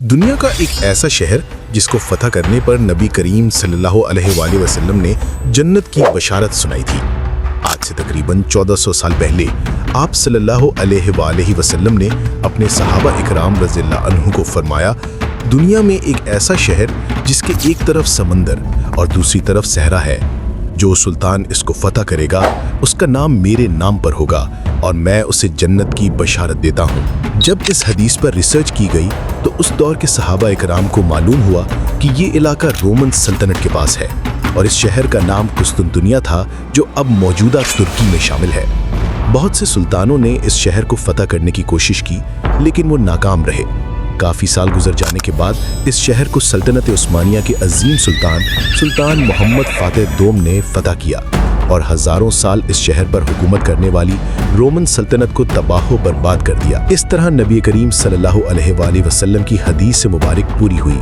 दुनिया का एक ऐसा शहर जिसको फतह करने पर नबी करीम सल्लल्लाहु अलैहि वसल्लम ने जन्नत की बशारत सुनाई थी। आज से तकरीबन 1400 साल पहले आप सल्लल्लाहु अलैहि वसल्लम ने अपने सहाबा इकराम रज़ियल्लाहु अन्हु को फरमाया, दुनिया में एक ऐसा शहर जिसके एक तरफ समंदर और दूसरी तरफ सहरा है, जो सुल्तान इसको फतह करेगा उसका नाम मेरे नाम पर होगा और मैं उसे जन्नत की बशारत देता हूँ। जब इस हदीस पर रिसर्च की गई तो उस दौर के सहाबा इकराम को मालूम हुआ कि ये इलाका रोमन सल्तनत के पास है और इस शहर का नाम कुस्तुनतुनिया था, जो अब मौजूदा तुर्की में शामिल है। बहुत से सुल्तानों ने इस शहर को फतह करने की कोशिश की, लेकिन वो नाकाम रहे। काफ़ी साल गुजर जाने के बाद इस शहर को सल्तनत उस्मानिया के अजीम सुल्तान मोहम्मद फातेह दोम ने फतह किया और हज़ारों साल इस शहर पर हुकूमत करने वाली रोमन सल्तनत को तबाह बर्बाद कर दिया। इस तरह नबी करीम सल्लल्लाहु अलैहि वसल्लम की हदीस से मुबारक पूरी हुई।